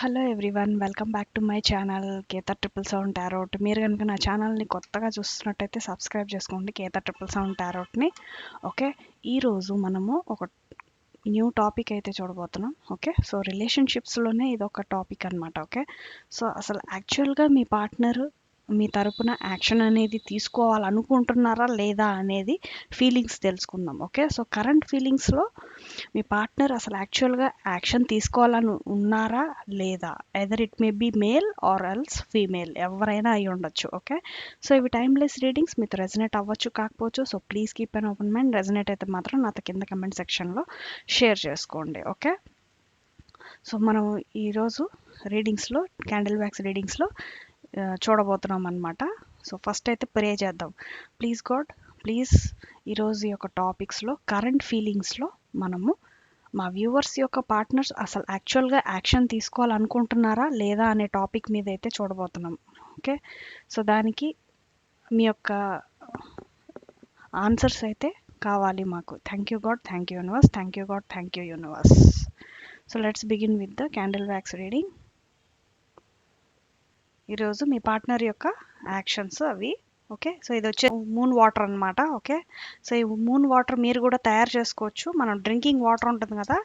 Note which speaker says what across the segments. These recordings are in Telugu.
Speaker 1: Hello everyone, welcome back to my channel Ketha triple sound tarot. మీరు కనుక నా ఛానల్ని కొత్తగా చూస్తున్నట్టయితే సబ్స్క్రైబ్ చేసుకోండి, కేతా ట్రిపుల్ సౌండ్ టారోట్ని. ఓకే, ఈరోజు మనము ఒక న్యూ టాపిక్ అయితే చూడబోతున్నాం. ఓకే, సో రిలేషన్షిప్స్లోనే ఇది ఒక టాపిక్ అనమాట. ఓకే, సో అసలు యాక్చువల్గా మీ పార్ట్నర్ మీ తరపున యాక్షన్ అనేది తీసుకోవాలనుకుంటున్నారా లేదా అనేది ఫీలింగ్స్ తెలుసుకుందాం. ఓకే, సో కరెంట్ ఫీలింగ్స్లో మీ పార్ట్నర్ అసలు యాక్చువల్గా యాక్షన్ తీసుకోవాలని ఉన్నారా లేదా, either it may be male or else female, ఎవరైనా అయి ఉండొచ్చు. ఓకే, సో ఇవి టైమ్లెస్ రీడింగ్స్, మీతో రెజనేట్ అవ్వచ్చు కాకపోవచ్చు. So please keep an open mind. Resonate అయితే మాత్రం నాతో కింద కమెంట్ సెక్షన్లో షేర్ చేసుకోండి. ఓకే, సో మనం ఈరోజు రీడింగ్స్లో క్యాండిల్ వ్యాక్స్ రీడింగ్స్లో చూడబోతున్నాం అనమాట. సో ఫస్ట్ అయితే ప్రే చేద్దాం. ప్లీజ్ గాడ్, ప్లీజ్ ఈరోజు యొక్క టాపిక్స్లో కరెంట్ ఫీలింగ్స్లో మనము మా వ్యూవర్స్ యొక్క పార్ట్నర్స్ అసలు యాక్చువల్గా యాక్షన్ తీసుకోవాలనుకుంటున్నారా లేదా అనే టాపిక్ మీద అయితే చూడబోతున్నాం. ఓకే, సో దానికి మీ యొక్క ఆన్సర్స్ అయితే కావాలి మాకు. Thank you God, thank you universe, thank you God, thank you universe. So let's begin with the candle wax reading. ఈరోజు మీ పార్ట్నర్ యొక్క యాక్షన్స్ అవి. ఓకే, సో ఇది వచ్చే మూన్ వాటర్ అనమాట. ఓకే, సో ఈ మూన్ వాటర్ మీరు కూడా తయారు చేసుకోవచ్చు. మనం డ్రింకింగ్ వాటర్ ఉంటుంది కదా,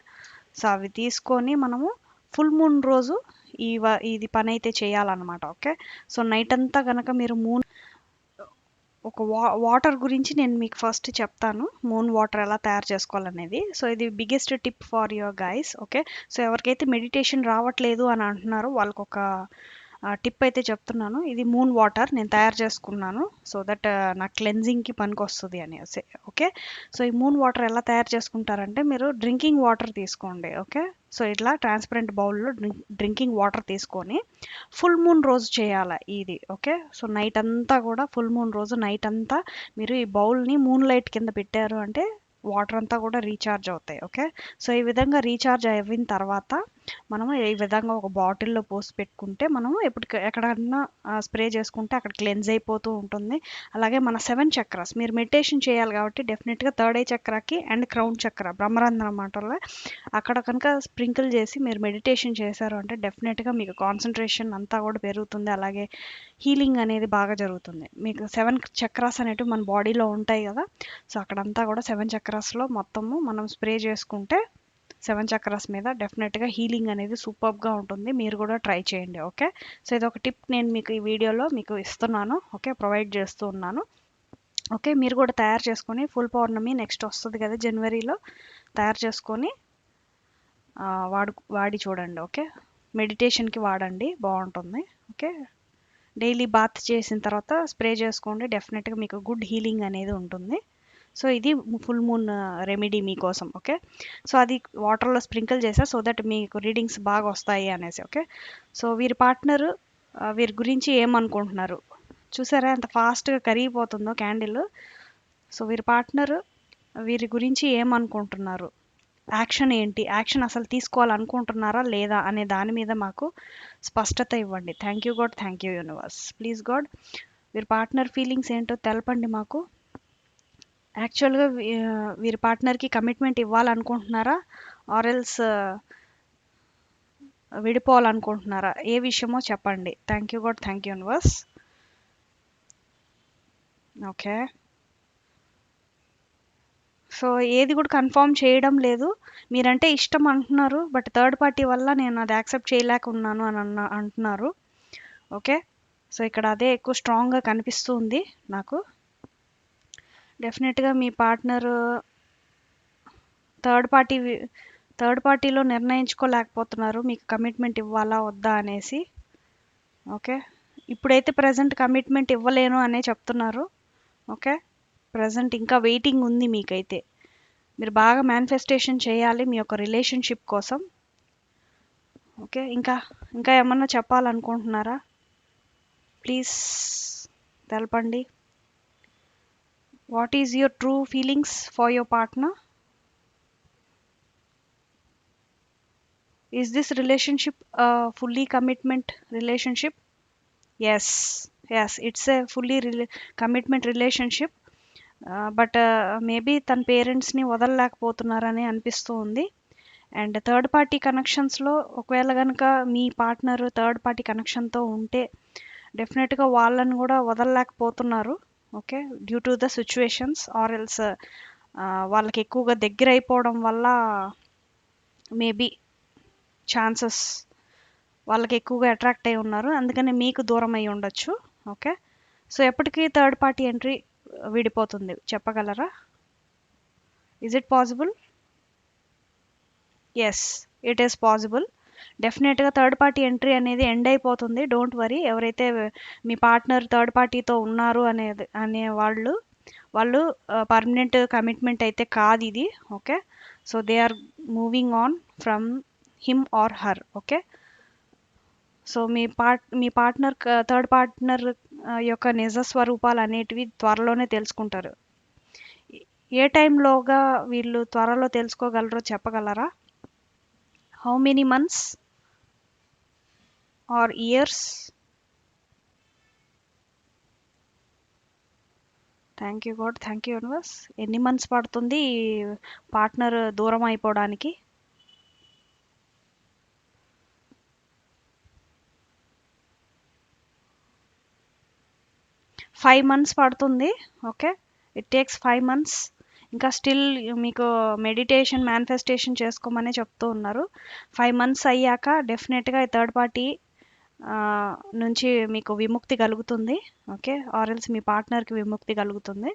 Speaker 1: సో అవి తీసుకొని మనము ఫుల్ మూన్ రోజు ఇది పని అయితే చేయాలన్నమాట. ఓకే, సో నైట్ అంతా కనుక మీరు ఒక వాటర్ గురించి నేను మీకు ఫస్ట్ చెప్తాను, మూన్ వాటర్ ఎలా తయారు చేసుకోవాలనేది. సో ఇది biggest tip for your guys. Okay, so ఎవరికైతే మెడిటేషన్ రావట్లేదు అని అంటున్నారో వాళ్ళకు ఒక టిప్ అయితే చెప్తున్నాను. ఇది మూన్ వాటర్ నేను తయారు చేసుకున్నాను, సో దట్ నా క్లెన్జింగ్కి పనికి వస్తుంది అనేసి. ఓకే, సో ఈ మూన్ వాటర్ ఎలా తయారు చేసుకుంటారంటే, మీరు డ్రింకింగ్ వాటర్ తీసుకోండి. ఓకే, సో ఇట్లా ట్రాన్స్పరెంట్ బౌల్లో డ్రింకింగ్ వాటర్ తీసుకొని ఫుల్ మూన్ రోజు చేయాలి ఇది. ఓకే, సో నైట్ అంతా కూడా ఫుల్ మూన్ రోజు నైట్ అంతా మీరు ఈ బౌల్ని మూన్ లైట్ కింద పెట్టారు అంటే వాటర్ అంతా కూడా రీఛార్జ్ అవుతాయి. ఓకే, సో ఈ విధంగా రీఛార్జ్ అయిన తర్వాత మనము ఈ విధంగా ఒక బాటిల్లో పోసి పెట్టుకుంటే మనము ఎక్కడన్నా స్ప్రే చేసుకుంటే అక్కడ క్లెన్స్ అయిపోతూ ఉంటుంది. అలాగే మన 7 చక్రాస్ మీరు మెడిటేషన్ చేయాలి కాబట్టి డెఫినెట్గా థర్డ్ ఐ చక్రాకి అండ్ క్రౌన్ చక్ర బ్రహ్మరంధ్రం మాటల్లో అక్కడ కనుక స్ప్రింకిల్ చేసి మీరు మెడిటేషన్ చేశారు అంటే డెఫినెట్గా మీకు కాన్సన్ట్రేషన్ అంతా కూడా పెరుగుతుంది. అలాగే హీలింగ్ అనేది బాగా జరుగుతుంది. మీకు 7 చక్రాస్ అనేటివి మన బాడీలో ఉంటాయి కదా, సో అక్కడంతా కూడా 7 చక్రాస్లో మొత్తము మనం స్ప్రే చేసుకుంటే 7 చక్రాస్ మీద డెఫినెట్గా హీలింగ్ అనేది సూపర్గా ఉంటుంది. మీరు కూడా ట్రై చేయండి. ఓకే, సో ఇది ఒక టిప్ నేను మీకు ఈ వీడియోలో మీకు ఇస్తున్నాను. ఓకే, ప్రొవైడ్ చేస్తూ ఉన్నాను. ఓకే, మీరు కూడా తయారు చేసుకొని ఫుల్ పౌర్ణమి నెక్స్ట్ వస్తుంది కదా జనవరిలో, తయారు చేసుకొని వాడి చూడండి. ఓకే, మెడిటేషన్కి వాడండి, బాగుంటుంది. ఓకే, డైలీ బాత్ చేసిన తర్వాత స్ప్రే చేసుకోండి, డెఫినెట్గా మీకు గుడ్ హీలింగ్ అనేది ఉంటుంది. సో ఇది ఫుల్ మూన్ రెమెడీ మీకోసం. ఓకే, సో అది వాటర్లో స్ప్రింకిల్ చేసా సో దట్ మీకు రీడింగ్స్ బాగా వస్తాయి అనేసి. ఓకే, సో వీరి పార్ట్నర్ వీరి గురించి ఏమనుకుంటున్నారు చూసారా, ఎంత ఫాస్ట్గా కరిగిపోతుందో క్యాండిల్. సో వీరి పార్ట్నర్ వీరి గురించి ఏమనుకుంటున్నారు, యాక్షన్ ఏంటి, యాక్షన్ అసలు తీసుకోవాలనుకుంటున్నారా లేదా అనే దాని మీద మాకు స్పష్టత ఇవ్వండి. Thank you God, thank you universe. Please God, వీరి పార్ట్నర్ ఫీలింగ్స్ ఏంటో తెలపండి మాకు. యాక్చువల్గా వీరి పార్ట్నర్కి కమిట్మెంట్ ఇవ్వాలనుకుంటున్నారా ఆర్ ఎల్స్ విడిపోవాలనుకుంటున్నారా, ఏ విషయమో చెప్పండి. Thank you God, thank you universe. Okay, so ఏది కూడా కన్ఫర్మ్ చేయడం లేదు. మీరంటే ఇష్టం అంటున్నారు, బట్ థర్డ్ పార్టీ వల్ల నేను అది యాక్సెప్ట్ చేయలేకున్నాను అని అంటున్నారు. ఓకే, సో ఇక్కడ అదే ఎక్కువ స్ట్రాంగ్గా కనిపిస్తుంది నాకు. డెఫినెట్గా మీ పార్ట్నర్ థర్డ్ పార్టీలో నిర్ణయించుకోలేకపోతున్నారు మీకు కమిట్మెంట్ ఇవ్వాలా వద్దా అనేసి. ఓకే, ఇప్పుడైతే ప్రజెంట్ కమిట్మెంట్ ఇవ్వలేను అనే చెప్తున్నారు. ఓకే, ప్రజెంట్ ఇంకా వెయిటింగ్ ఉంది మీకైతే. మీరు బాగా మేనిఫెస్టేషన్ చేయాలి మీ యొక్క రిలేషన్షిప్ కోసం. ఓకే, ఇంకా ఏమన్నా చెప్పాలనుకుంటున్నారా, ప్లీజ్ తెలపండి. What is your true feelings for your partner? Is this relationship a fully commitment relationship? Yes, it's a fully commitment relationship. But maybe తన పేరెంట్స్ని వదలలేకపోతున్నారని అనిపిస్తూ ఉంది. అండ్ థర్డ్ పార్టీ కనెక్షన్స్లో ఒకవేళ కనుక మీ పార్ట్నర్ థర్డ్ పార్టీ కనెక్షన్తో ఉంటే డెఫినెట్గా వాళ్ళని కూడా వదలలేకపోతున్నారు. Okay, due to the situations or else వాళ్ళకి ఎక్కువగా దగ్గర అయిపోవడం వల్ల మేబీ ఛాన్సెస్ వాళ్ళకి ఎక్కువగా అట్రాక్ట్ అయి ఉన్నారు, అందుకని మీకు దూరం అయి ఉండొచ్చు. ఓకే, సో ఎప్పటికీ థర్డ్ పార్టీ ఎంట్రీ విడిపోతుంది చెప్పగలరా? Is it possible? Yes, it is possible. డెఫినెట్గా థర్డ్ పార్టీ ఎంట్రీ అనేది ఎండ్ అయిపోతుంది. Don't worry. ఎవరైతే మీ పార్ట్నర్ థర్డ్ పార్టీతో ఉన్నారు అనే వాళ్ళు పర్మనెంట్ కమిట్మెంట్ అయితే కాదు ఇది. Okay, so they are moving on from him or her. Okay, so మీ పార్ట్నర్ థర్డ్ పార్ట్నర్ యొక్క నిజ స్వరూపాలు అనేటివి త్వరలోనే తెలుసుకుంటారు. ఏ టైంలోగా వీళ్ళు త్వరలో తెలుసుకోగలరో చెప్పగలరా? How many months or years? Thank you God, thank you universe. ఎన్ని మంత్స్ పడుతుంది పార్ట్నర్ దూరం అయిపోవడానికి? 5 months పడుతుంది. Okay, it takes 5 months. ఇంకా స్టిల్ మీకు మెడిటేషన్ మేనిఫెస్టేషన్ చేసుకోమనే చెప్తూ ఉన్నారు. 5 months అయ్యాక డెఫినెట్గా థర్డ్ పార్టీ నుంచి మీకు విముక్తి కలుగుతుంది. ఓకే, ఆర్ ఎల్స్ మీ పార్ట్నర్కి విముక్తి కలుగుతుంది.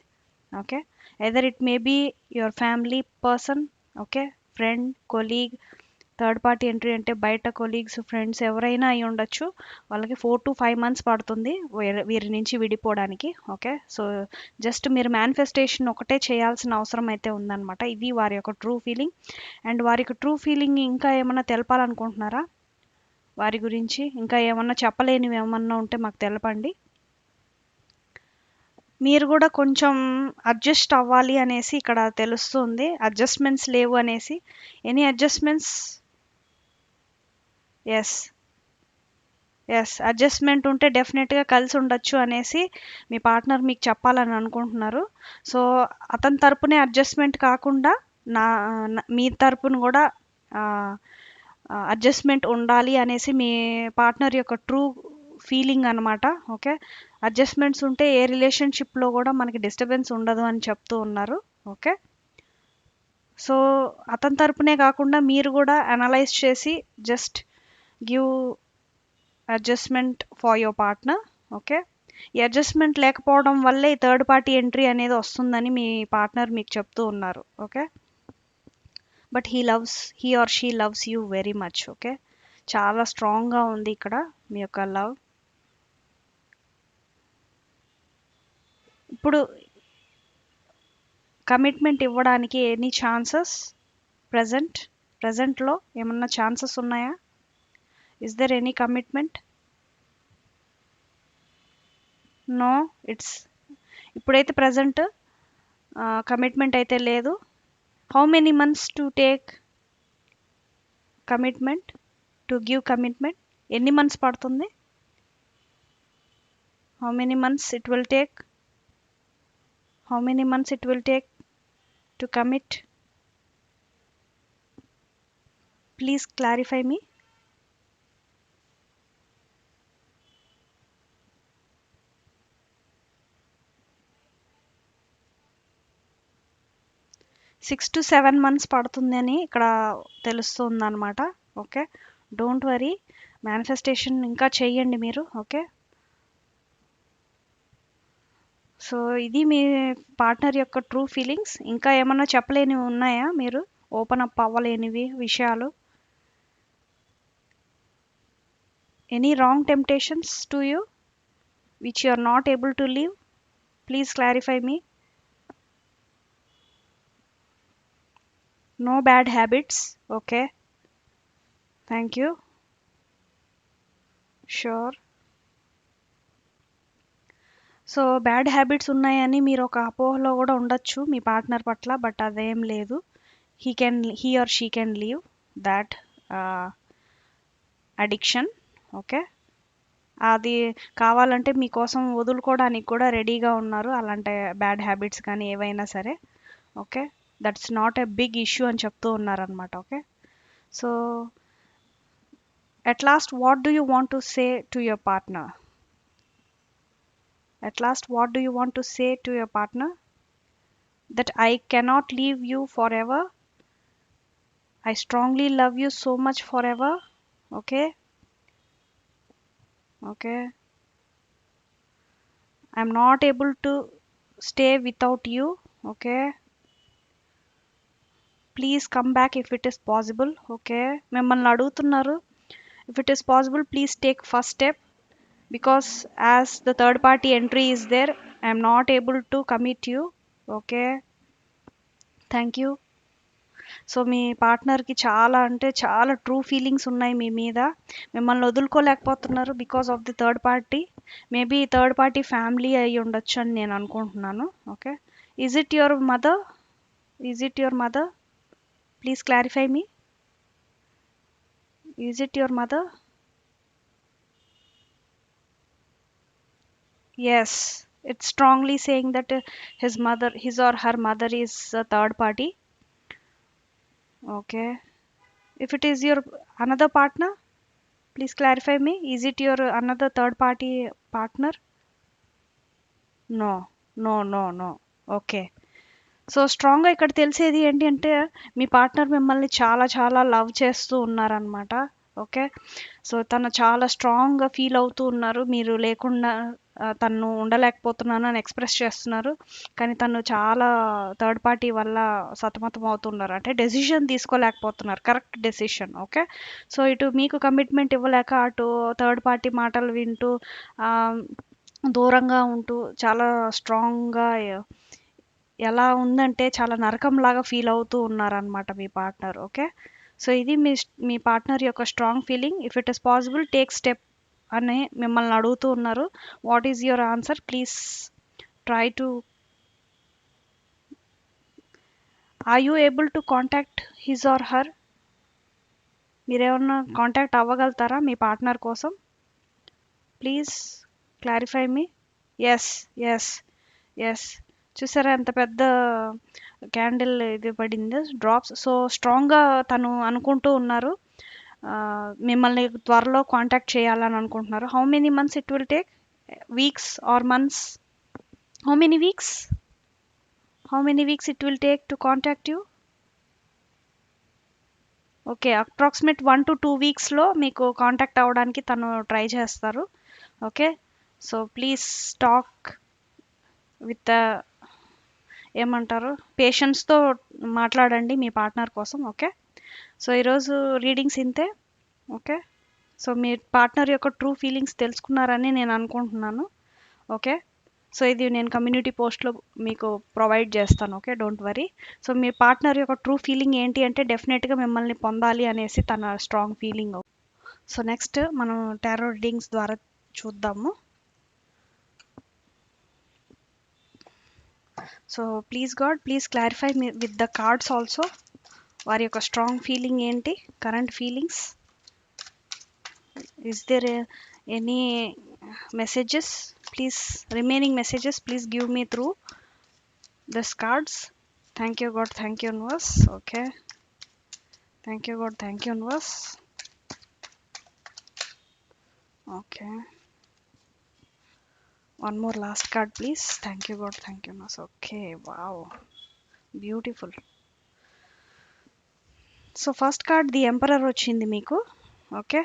Speaker 1: Okay, either it may be your family person, okay, friend, colleague. Third party entry అంటే బయట కొలీగ్స్, ఫ్రెండ్స్ ఎవరైనా అయి ఉండొచ్చు. వాళ్ళకి 4 to 5 months పడుతుంది వీరి నుంచి విడిపోవడానికి. ఓకే, సో జస్ట్ మీరు మేనిఫెస్టేషన్ ఒకటే చేయాల్సిన అవసరం అయితే ఉందన్నమాట. ఇది వారి యొక్క ట్రూ ఫీలింగ్. అండ్ వారి యొక్క ట్రూ ఫీలింగ్ ఇంకా ఏమన్నా తెలపాలనుకుంటున్నారా? వారి గురించి ఇంకా ఏమన్నా చెప్పలేనివి ఏమన్నా ఉంటే మాకు తెలపండి. మీరు కూడా కొంచెం అడ్జస్ట్ అవ్వాలి అనేసి ఇక్కడ తెలుస్తుంది. అడ్జస్ట్మెంట్స్ లేవు అనేసి. Any adjustments? Yes, yes, adjustment ఉంటే డెఫినెట్గా కలిసి ఉండొచ్చు అనేసి మీ పార్ట్నర్ మీకు చెప్పాలని అనుకుంటున్నారు. సో అతని తరపునే అడ్జస్ట్మెంట్ కాకుండా మీ తరపున కూడా అడ్జస్ట్మెంట్ ఉండాలి అనేసి మీ పార్ట్నర్ యొక్క ట్రూ ఫీలింగ్ అనమాట. ఓకే, అడ్జస్ట్మెంట్స్ ఉంటే ఏ రిలేషన్షిప్లో కూడా మనకి డిస్టర్బెన్స్ ఉండదు అని చెప్తూ ఉన్నారు. ఓకే, సో అతని తరపునే కాకుండా మీరు కూడా అనలైజ్ చేసి just give adjustment for your partner. Okay, ఈ అడ్జస్ట్మెంట్ లేకపోవడం వల్లే ఈ థర్డ్ పార్టీ ఎంట్రీ అనేది వస్తుందని మీ పార్ట్నర్ మీకు చెప్తూ ఉన్నారు. Okay, but he or she loves you very much. Okay, చాలా స్ట్రాంగ్గా ఉంది ఇక్కడ మీ యొక్క లవ్. ఇప్పుడు కమిట్మెంట్ ఇవ్వడానికి ఎనీ ఛాన్సెస్? ప్రజెంట్లో ఏమన్నా ఛాన్సెస్ ఉన్నాయా? Is there any commitment? No, ఇప్పుడైతే ప్రజెంట్ కమిట్మెంట్ అయితే లేదు. How many months to take commitment, to give commitment? ఎన్ని మంత్స్ పడుతుంది? How many months it will take? How many months it will take to commit? Please clarify me. Six to 7 months పడుతుంది అని ఇక్కడ తెలుస్తుంది అనమాట. ఓకే, డోంట్ వరీ, మేనిఫెస్టేషన్ ఇంకా చెయ్యండి మీరు. ఓకే, సో ఇది మీ పార్ట్నర్ యొక్క ట్రూ ఫీలింగ్స్. ఇంకా ఏమన్నా చెప్పలేనివి ఉన్నాయా? మీరు ఓపెన్ అప్ అవ్వలేనివి విషయాలు? Any wrong temptations to you which you are not able to leave? Please clarify me. No bad habits. Okay, thank you. Sure. So bad habits ఉన్నాయని మీరు ఒక అపోహలో కూడా ఉండొచ్చు మీ పార్ట్నర్ పట్ల, బట్ అదేం లేదు. He or she can leave that addiction. Okay, అది కావాలంటే మీకోసం వదులుకోవడానికి కూడా రెడీగా ఉన్నారు, అలాంటి బ్యాడ్ హ్యాబిట్స్ కానీ ఏవైనా సరే. Okay, that's not a big issue అని చెప్తూ ఉన్నారనమాట. Okay, So at last, what do you want to say to your partner? At last, what do you want to say to your partner? That I cannot leave you forever. I strongly love you so much forever. Okay? Okay. I'm not able to stay without you. Okay? Please come back if it is possible. Okay? మిమ్మల్ని అడుగుతున్నారు. If it is possible, please take first step because as the third party entry is there, I'm not able to commit you. Okay? Thank you. So మీ పార్ట్నర్కి చాలా అంటే చాలా ట్రూ ఫీలింగ్స్ ఉన్నాయి మీ మీద. మిమ్మల్ని వదులుకోలేకపోతున్నారు because of the third party. Maybe third party family అయి ఉండొచ్చు అని నేను అనుకుంటున్నాను. Okay, is it your mother? Is it your mother? Please clarify me. Is it your mother? Yes, it's strongly saying that his or her mother is a third party. Okay, if it is your another partner, please clarify me. Is it your another third party partner? No, no, no, no. Okay, so స్ట్రాంగ్గా ఇక్కడ తెలిసేది ఏంటి అంటే మీ పార్ట్నర్ మిమ్మల్ని చాలా చాలా లవ్ చేస్తూ ఉన్నారనమాట. ఓకే, సో తను చాలా స్ట్రాంగ్గా ఫీల్ అవుతూ ఉన్నారు. మీరు లేకుండా తను ఉండలేకపోతున్నాను అని ఎక్స్ప్రెస్ చేస్తున్నారు. కానీ తను చాలా థర్డ్ పార్టీ వల్ల సతమతం అవుతున్నారు. అంటే డెసిషన్ తీసుకోలేకపోతున్నారు, కరెక్ట్ డెసిషన్. ఓకే, సో ఇటు మీకు కమిట్మెంట్ ఇవ్వలేక అటు థర్డ్ పార్టీ మాటలు వింటూ దూరంగా ఉంటూ చాలా స్ట్రాంగ్గా ఎలా ఉందంటే చాలా నరకంలాగా ఫీల్ అవుతూ ఉన్నారనమాట మీ పార్ట్నర్. ఓకే, సో ఇది మీ పార్ట్నర్ యొక్క strong feeling. If it is possible take step అని మిమ్మల్ని అడుగుతూ ఉన్నారు. What is your answer? Please try to. Are you able to contact his or her? మీరేమన్నా కాంటాక్ట్ అవ్వగలుగుతారా మీ పార్ట్నర్ కోసం? Please clarify me. Yes, yes, yes. చూసారా ఎంత పెద్ద క్యాండిల్ ఇది పడింది, డ్రాప్స్. సో స్ట్రాంగ్గా తను అనుకుంటూ ఉన్నారు మిమ్మల్ని త్వరలో కాంటాక్ట్ చేయాలని అనుకుంటున్నారు. How many months it will take? Weeks or months? How many weeks? How many weeks it will take to contact you? Okay, approximate 1 to 2 వీక్స్లో మీకు కాంటాక్ట్ అవ్వడానికి తను ట్రై చేస్తారు. Okay, so please talk with ఏమంటారు పేషెన్స్తో మాట్లాడండి మీ పార్ట్నర్ కోసం. ఓకే, సో ఈరోజు రీడింగ్స్ ఇంతే. ఓకే, సో మీ పార్ట్నర్ యొక్క ట్రూ ఫీలింగ్స్ తెలుసుకున్నారని నేను అనుకుంటున్నాను. ఓకే, సో ఇది నేను కమ్యూనిటీ పోస్ట్లో మీకు ప్రొవైడ్ చేస్తాను. Okay, don't worry. సో మీ పార్ట్నర్ యొక్క ట్రూ ఫీలింగ్ ఏంటి అంటే డెఫినెట్గా మిమ్మల్ని పొందాలి అనేసి తన స్ట్రాంగ్ ఫీలింగ్. సో నెక్స్ట్ మనం టారో రీడింగ్స్ ద్వారా చూద్దాము. So please God, please clarify me with the cards also. వారి యొక్క స్ట్రాంగ్ ఫీలింగ్ ఏంటి, current feelings. Is there any messages? Please, remaining messages, please give me through this cards. Thank you God, thank you universe. Okay, thank you God, thank you universe. Okay, one more last card please. Thank you God, thank you universe. Okay, wow, beautiful. So first card the emperor వచ్చింది మీకు. ఓకే,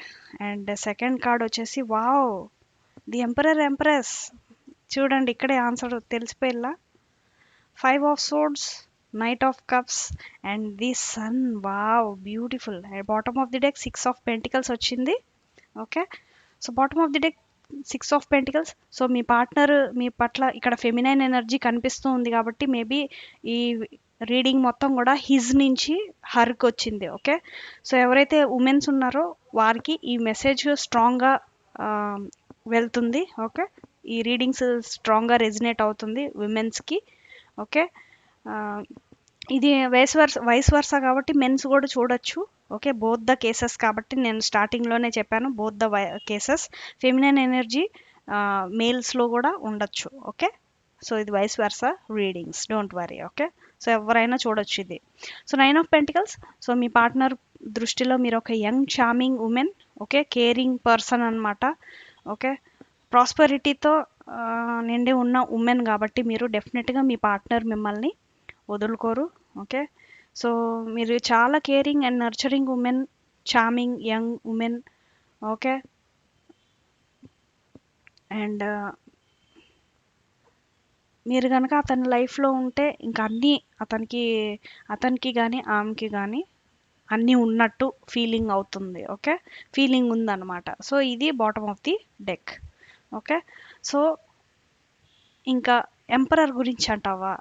Speaker 1: అండ్ సెకండ్ కార్డ్ వచ్చేసి వావ్, ది ఎంపరర్ ఎంప్రెస్. చూడండి ఇక్కడే ఆన్సర్ తెలిసిపోయేలా. 5 of swords, knight of cups and the sun. Wow, beautiful. Bottom of the deck 6 of pentacles వచ్చింది. Okay, so bottom of the deck 6 of pentacles. So మీ పార్ట్నర్ మీ పట్ల ఇక్కడ ఫెమినైన్ ఎనర్జీ కనిపిస్తూ ఉంది కాబట్టి మేబీ ఈ రీడింగ్ మొత్తం కూడా హిజ్ నుంచి హర్కి వచ్చింది. ఓకే, సో ఎవరైతే ఉమెన్స్ ఉన్నారో వారికి ఈ మెసేజ్ స్ట్రాంగ్గా వెళ్తుంది. ఓకే, ఈ రీడింగ్స్ స్ట్రాంగ్గా రెజినేట్ అవుతుంది విమెన్స్కి. ఓకే, ఇది వైస్ వర్సా కాబట్టి మెన్స్ కూడా చూడొచ్చు. ఓకే, బోత్ ద కేసెస్ కాబట్టి నేను స్టార్టింగ్లోనే చెప్పాను, both the cases. Feminine energy మేల్స్లో కూడా ఉండొచ్చు. ఓకే, సో ఇది vice versa readings, don't worry. Okay, so ఎవరైనా చూడొచ్చు ఇది. So 9 of pentacles. సో మీ పార్ట్నర్ దృష్టిలో మీరు ఒక young charming woman, okay, caring person అన్నమాట. ఓకే, ప్రాస్పరిటీతో నిండి ఉన్న ఉమెన్ కాబట్టి మీరు డెఫినెట్గా మీ పార్ట్నర్ మిమ్మల్ని వదులుకోరు. ఓకే, సో మీరు చాలా caring and nurturing women, charming young women. Okay, and మీరు కనుక అతని లైఫ్లో ఉంటే ఇంకా అన్నీ అతనికి కానీ ఆమెకి కానీ అన్నీ ఉన్నట్టు ఫీలింగ్ అవుతుంది. ఓకే, ఫీలింగ్ ఉందన్నమాట. సో ఇది bottom of the deck. Okay, so ఇంకా ఎంపరర్ గురించి అంటావా,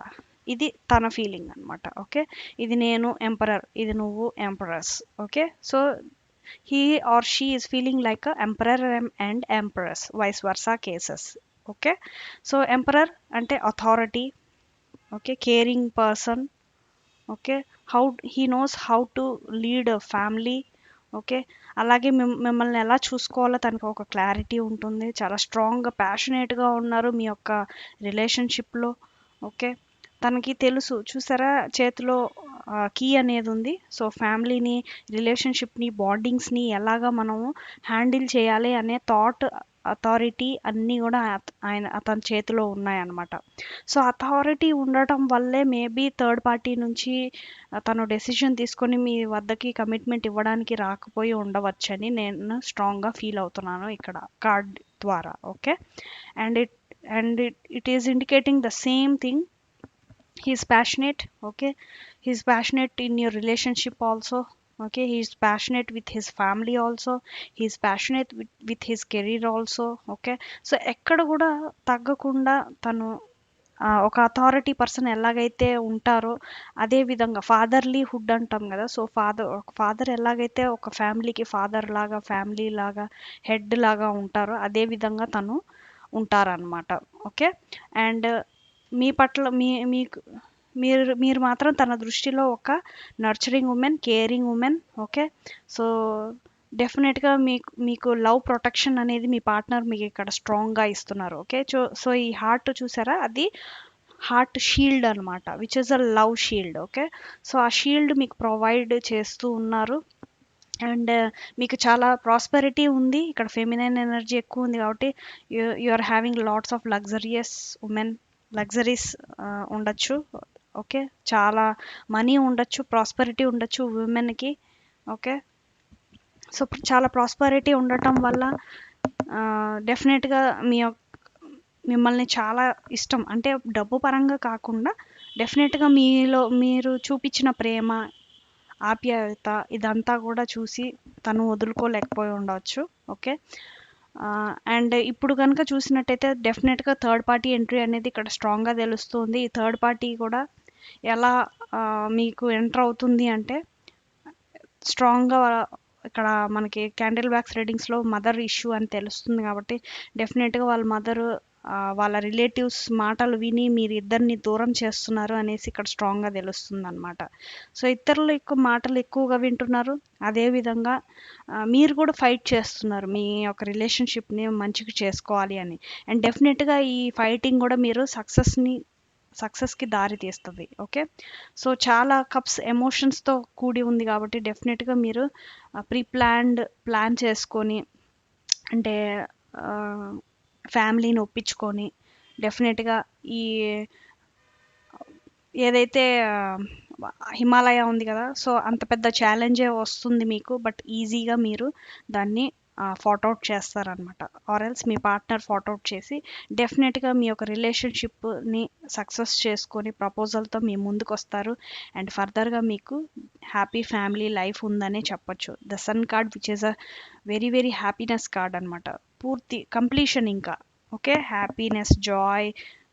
Speaker 1: ఇది తన ఫీలింగ్ అనమాట. ఓకే, ఇది నేను ఎంపరర్, ఇది నువ్వు empress. Okay, so he or she is feeling like a emperor and empress, vice versa cases. Okay, so emperor అంటే authority, okay, caring person, okay, how he knows how to lead a family. Okay, అలాగే మిమ్మల్ని ఎలా చూసుకోవాలో తనకు ఒక క్లారిటీ ఉంటుంది. చాలా స్ట్రాంగ్గా ప్యాషనేట్గా ఉన్నారు మీ యొక్క రిలేషన్షిప్లో. ఓకే, తనకి తెలుసు, చూసారా చేతిలో కీ అనేది ఉంది. సో ఫ్యామిలీని, రిలేషన్షిప్ని, బాండింగ్స్ని ఎలాగా మనము హ్యాండిల్ చేయాలి అనే థాట్, అథారిటీ అన్నీ కూడా అతని చేతిలో ఉన్నాయన్నమాట. సో అథారిటీ ఉండటం వల్లే మేబీ థర్డ్ పార్టీ నుంచి తను డెసిషన్ తీసుకొని మీ వద్దకి కమిట్మెంట్ ఇవ్వడానికి రాకపోయి ఉండవచ్చని నేను స్ట్రాంగ్గా ఫీల్ అవుతున్నాను ఇక్కడ కార్డ్ ద్వారా. Okay, and it is indicating the same thing. He is passionate. Okay, he is passionate in your relationship also. Okay, he is passionate with his family also. He is passionate with his career also. Okay, so ఎక్కడ కూడా తగ్గకుండా తను ఒక అథారిటీ పర్సన్ ఎలాగైతే ఉంటారో అదే విధంగా ఫాదర్లీ హుడ్ అంటాం కదా. సో ఫాదర్ ఎలాగైతే ఒక ఫ్యామిలీకి ఫాదర్ లాగా, ఫ్యామిలీ లాగా, హెడ్ లాగా ఉంటారో అదే విధంగా తను ఉంటారనమాట. ఓకే, అండ్ మీ పట్ల మీకు మీరు మాత్రం తన దృష్టిలో ఒక nurturing women, caring women. Okay, so డెఫినెట్గా మీకు లవ్ ప్రొటెక్షన్ అనేది మీ పార్ట్నర్ మీకు ఇక్కడ స్ట్రాంగ్గా ఇస్తున్నారు. ఓకే, సో ఈ హార్ట్ చూసారా, అది హార్ట్ షీల్డ్ అనమాట, which is a love shield. Okay, so ఆ షీల్డ్ మీకు ప్రొవైడ్ చేస్తూ ఉన్నారు. అండ్ మీకు చాలా ప్రాస్పెరిటీ ఉంది ఇక్కడ, ఫెమినైన్ ఎనర్జీ ఎక్కువ ఉంది కాబట్టి you are having lots of luxurious women, luxuries ఉండొచ్చు. ఓకే, చాలా మనీ ఉండొచ్చు, ప్రాస్పరిటీ ఉండొచ్చు ఉమెన్కి. ఓకే, సో చాలా ప్రాస్పరిటీ ఉండటం వల్ల డెఫినెట్గా మిమ్మల్ని చాలా ఇష్టం, అంటే డబ్బు పరంగా కాకుండా డెఫినెట్గా మీరు చూపించిన ప్రేమ, ఆప్యాయత ఇదంతా కూడా చూసి తను వదులుకోలేకపోయి ఉండవచ్చు. ఓకే, అండ్ ఇప్పుడు కనుక చూసినట్టయితే డెఫినెట్గా థర్డ్ పార్టీ ఎంట్రీ అనేది ఇక్కడ స్ట్రాంగ్గా తెలుస్తుంది. ఈ థర్డ్ పార్టీ కూడా ఎలా మీకు ఎంటర్ అవుతుంది అంటే స్ట్రాంగ్గా ఇక్కడ మనకి క్యాండిల్ బ్యాక్స్ రీడింగ్స్లో మదర్ ఇష్యూ అని తెలుస్తుంది కాబట్టి డెఫినెట్గా వాళ్ళ మదర్, వాళ్ళ రిలేటివ్స్ మాటలు విని మీరు ఇద్దరిని దూరం చేస్తున్నారు అనేసి ఇక్కడ స్ట్రాంగ్గా తెలుస్తుంది అనమాట. సో ఇతరులు మాటలు ఎక్కువగా వింటున్నారు, అదేవిధంగా మీరు కూడా ఫైట్ చేస్తున్నారు మీ యొక్క రిలేషన్షిప్ని మంచిగా చేసుకోవాలి అని. అండ్ డెఫినెట్గా ఈ ఫైటింగ్ కూడా మీరు సక్సెస్కి దారి తీస్తుంది. ఓకే, సో చాలా కప్స్ ఎమోషన్స్తో కూడి ఉంది కాబట్టి డెఫినెట్గా మీరు ప్లాన్ చేసుకొని, అంటే ఫ్యామిలీని ఒప్పించుకొని డెఫినెట్గా ఈ ఏదైతే హిమాలయ ఉంది కదా, సో అంత పెద్ద ఛాలెంజే వస్తుంది మీకు, బట్ ఈజీగా మీరు దాన్ని ఫాట్అవుట్ చేస్తారనమాట. ఆర్ఎల్స్ మీ పార్ట్నర్ ఫాట్అవుట్ చేసి డెఫినెట్గా మీ యొక్క రిలేషన్షిప్ని సక్సెస్ చేసుకొని ప్రపోజల్తో మీ ముందుకు వస్తారు. అండ్ ఫర్దర్గా మీకు హ్యాపీ ఫ్యామిలీ లైఫ్ ఉందనే చెప్పొచ్చు. The sun card which is a very very happiness card అనమాట, పూర్తి కంప్లీషన్ ఇంకా. ఓకే, హ్యాపీనెస్, జాయ్,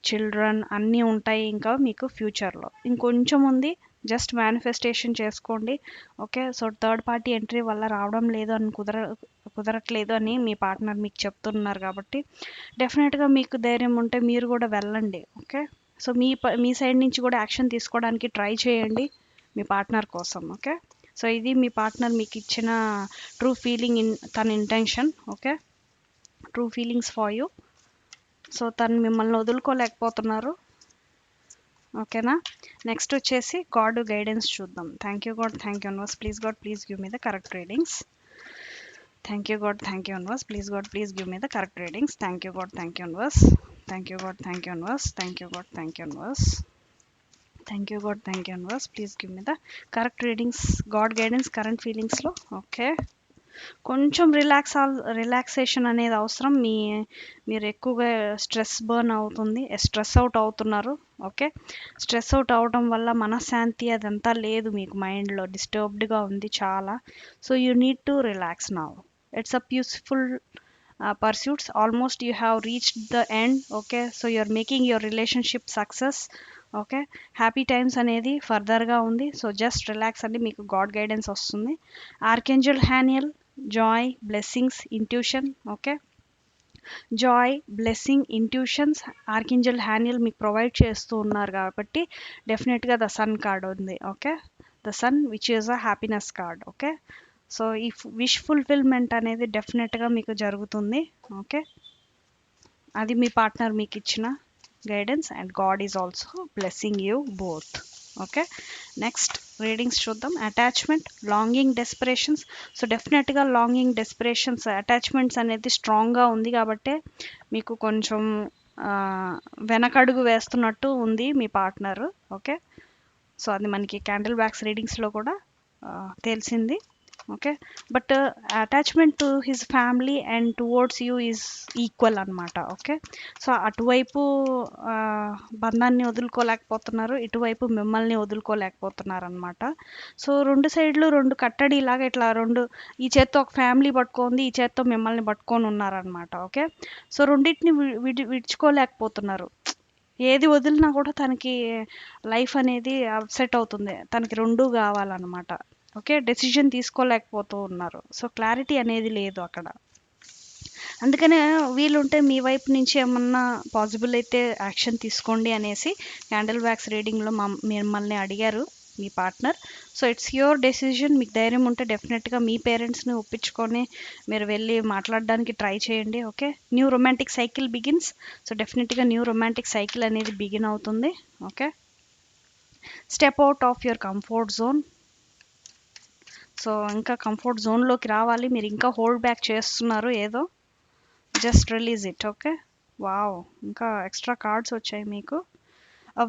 Speaker 1: చిల్డ్రన్ అన్నీ ఉంటాయి ఇంకా మీకు ఫ్యూచర్లో. ఇంకొంచెం ఉంది, జస్ట్ మేనిఫెస్టేషన్ చేసుకోండి. Okay, so third party entry వల్ల రావడం లేదు అని కుదరట్లేదు అని మీ పార్ట్నర్ మీకు చెప్తున్నారు కాబట్టి డెఫినెట్గా మీకు ధైర్యం ఉంటే మీరు కూడా వెళ్ళండి. ఓకే, సో మీ సైడ్ నుంచి కూడా యాక్షన్ తీసుకోవడానికి ట్రై చేయండి మీ పార్ట్నర్ కోసం. ఓకే, సో ఇది మీ పార్ట్నర్ మీకు ఇచ్చిన ట్రూ ఫీలింగ్, తన intention. Okay, true feelings for you. So తను మిమ్మల్ని వదులుకోలేకపోతున్నారు. ఓకేనా. నెక్స్ట్ వచ్చేసి గాడ్ గైడెన్స్ చూద్దాం. Thank you God, thank you universe, please God please give me the correct readings. Thank you God, thank you universe, please God please give me the correct readings. Thank you God, thank you universe, thank you God, thank you universe, thank you God, thank you universe, thank you God, thank you universe, please give me the correct readings. God guidance current ఫీలింగ్స్లో. ఓకే, కొంచెం రిలాక్సేషన్ అనేది అవసరం. మీరు ఎక్కువగా స్ట్రెస్ బర్న్ అవుతుంది, స్ట్రెస్ అవుట్ అవుతున్నారు. ఓకే, స్ట్రెస్ అవుట్ అవడం వల్ల మనశ్శాంతి అదంతా లేదు, మీకు మైండ్లో డిస్టర్బ్డ్గా ఉంది చాలా. So you need to relax now. It's a peaceful pursuits. Almost you have reached the end. Okay, so you're making your relationship success. Okay, happy times అనేది ఫర్దర్గా ఉంది. సో జస్ట్ రిలాక్స్ అండి, మీకు గాడ్ గైడెన్స్ వస్తుంది. Archangel Haniel, joy, blessings, intuition. Okay, joy, blessing, intuitions archangel Haniel మీకు ప్రొవైడ్ చేస్తూ ఉన్నారు కాబట్టి డెఫినెట్గా ద సన్ కార్డ్ ఉంది. Okay, the sun which is a happiness card. Okay, so ఈ విష్ ఫుల్ఫిల్మెంట్ అనేది డెఫినెట్గా మీకు జరుగుతుంది. ఓకే, అది మీ పార్ట్నర్ మీకు ఇచ్చిన guidance and God is also blessing you both. Okay, next readings చూద్దాం. Attachment, longing, desperations. సో డెఫినెట్గా లాంగింగ్, డెస్పిరేషన్స్, అటాచ్మెంట్స్ అనేది స్ట్రాంగ్గా ఉంది కాబట్టి మీకు కొంచెం వెనకడుగు వేస్తున్నట్టు ఉంది మీ పార్ట్నర్. ఓకే, సో అది మనకి క్యాండిల్ బ్యాక్స్ రీడింగ్స్లో కూడా తెలిసింది. Okay, but attachment to his family and towards you is equal అనమాట. ఓకే, సో అటువైపు బంధాన్ని వదులుకోలేకపోతున్నారు, ఇటువైపు మిమ్మల్ని వదులుకోలేకపోతున్నారు అనమాట. సో రెండు సైడ్లు రెండు కట్టడిలాగా ఇట్లా రెండు, ఈ చేత్తో ఒక ఫ్యామిలీ పట్టుకుంది, ఈ చేత్తో మిమ్మల్ని పట్టుకొని ఉన్నారనమాట. ఓకే, సో రెండింటిని విడుచుకోలేకపోతున్నారు. ఏది వదిలినా కూడా తనకి లైఫ్ అనేది అప్సెట్ అవుతుంది, తనకి రెండు కావాలన్నమాట. ఓకే, డెసిషన్ తీసుకోలేకపోతూ ఉన్నారు. సో క్లారిటీ అనేది లేదు అక్కడ. అందుకనే వీలుంటే మీ వైపు నుంచి ఏమన్నా పాసిబుల్ అయితే యాక్షన్ తీసుకోండి అనేసి క్యాండిల్ వ్యాక్స్ రీడింగ్లో మిమ్మల్ని అడిగారు మీ partner. So it's your decision. మీకు ధైర్యం ఉంటే డెఫినెట్గా మీ పేరెంట్స్ని ఒప్పించుకొని మీరు వెళ్ళి మాట్లాడడానికి ట్రై చేయండి. Okay, new romantic cycle begins. So డెఫినెట్గా న్యూ రొమాంటిక్ సైకిల్ అనేది బిగిన్ అవుతుంది. Okay, step out of your comfort zone. So ఇంకా కంఫర్ట్ జోన్లోకి రావాలి, మీరు ఇంకా హోల్డ్ బ్యాక్ చేస్తున్నారు ఏదో, just release it. Okay, wow, ఇంకా ఎక్స్ట్రా కార్డ్స్ వచ్చాయి మీకు.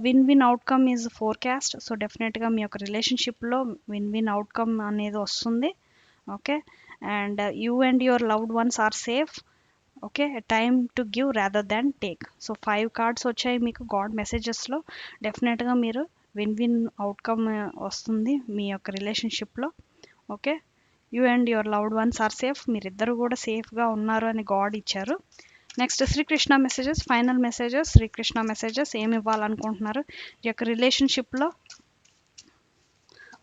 Speaker 1: Win win outcome is forecast. So డెఫినెట్గా మీ యొక్క రిలేషన్షిప్లో విన్ విన్ అవుట్కమ్ అనేది వస్తుంది. Okay, and you and your loved ones are safe. Okay, time to give rather than take. So 5 cards వచ్చాయి మీకు గాడ్ మెసేజెస్లో. డెఫినెట్గా మీరు విన్ విన్ అవుట్కమ్ వస్తుంది మీ యొక్క రిలేషన్షిప్లో. Okay, you and your loved ones are safe. మీరిద్దరు కూడా సేఫ్గా ఉన్నారు అని గాడ్ ఇచ్చారు. Next Sri Krishna messages, final messages. Sri Krishna messages ఏమి ఇవ్వాలనుకుంటున్నారు ఈ యొక్క రిలేషన్షిప్లో,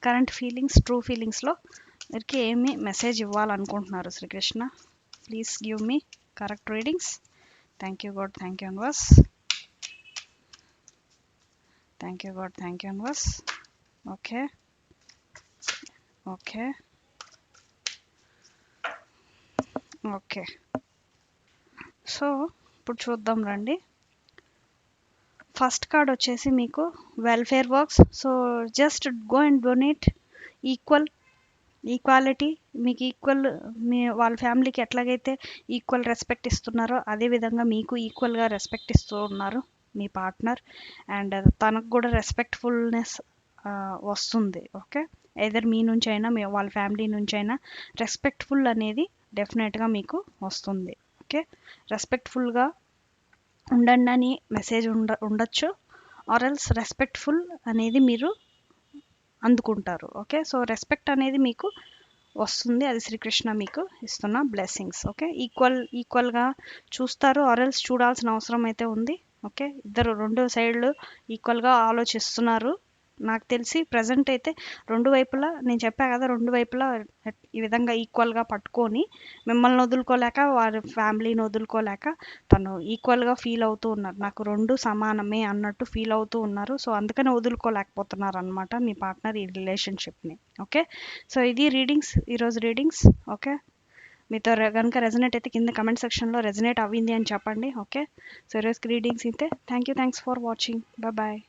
Speaker 1: కరెంట్ ఫీలింగ్స్, ట్రూ ఫీలింగ్స్లో వీరికి ఏమి మెసేజ్ ఇవ్వాలనుకుంటున్నారు Srikrishna. Please give me correct readings. Thank you God, thank you universe, thank you God, thank you universe. Okay, okay, okay. So ఇప్పుడు చూద్దాం రండి. ఫస్ట్ కార్డ్ వచ్చేసి మీకు welfare works. So just go and donate. Equality, మీకు ఈక్వల్, మీ వాళ్ళ ఫ్యామిలీకి ఎట్లాగైతే ఈక్వల్ రెస్పెక్ట్ ఇస్తున్నారో అదేవిధంగా మీకు ఈక్వల్గా రెస్పెక్ట్ ఇస్తూ ఉన్నారు మీ పార్ట్నర్. అండ్ తనకు కూడా రెస్పెక్ట్ఫుల్నెస్ వస్తుంది. ఓకే, ఎదర్ మీ నుంచి అయినా మీ వాళ్ళ ఫ్యామిలీ నుంచి అయినా రెస్పెక్ట్ఫుల్ అనేది డెఫినెట్గా మీకు వస్తుంది. ఓకే, రెస్పెక్ట్ఫుల్గా ఉండండి అని మెసేజ్ ఉండొచ్చు, ఆర్ ఎల్స్ రెస్పెక్ట్ఫుల్ అనేది మీరు అందుకుంటారు. ఓకే, సో రెస్పెక్ట్ అనేది మీకు వస్తుంది, అది శ్రీకృష్ణ మీకు ఇస్తున్న బ్లెస్సింగ్స్. ఓకే, ఈక్వల్గా చూస్తారు, ఆర్ ఎల్స్ చూడాల్సిన అవసరం అయితే ఉంది. ఓకే, ఇద్దరు రెండు సైడ్లు ఈక్వల్గా ఆలోచిస్తున్నారు. నాకు తెలిసి ప్రజెంట్ అయితే రెండు వైపులా, నేను చెప్పా కదా, రెండు వైపులా ఈ విధంగా ఈక్వల్గా పట్టుకొని మిమ్మల్ని వదులుకోలేక వారి ఫ్యామిలీని వదులుకోలేక తను ఈక్వల్గా ఫీల్ అవుతూ ఉన్నారు, నాకు రెండు సమానమే అన్నట్టు ఫీల్ అవుతూ ఉన్నారు. సో అందుకని వదులుకోలేకపోతున్నారు అనమాట మీ పార్ట్నర్ ఈ రిలేషన్షిప్ని. ఓకే, సో ఇది రీడింగ్స్, ఈరోజు రీడింగ్స్. ఓకే, మీతో కనుక రెజనేట్ అయితే కింద కమెంట్ సెక్షన్లో రెజనేట్ అవ్వింది అని చెప్పండి. ఓకే, సో ఈరోజుకి రీడింగ్స్ అయితే థ్యాంక్స్ ఫర్ వాచింగ్. బాయ్.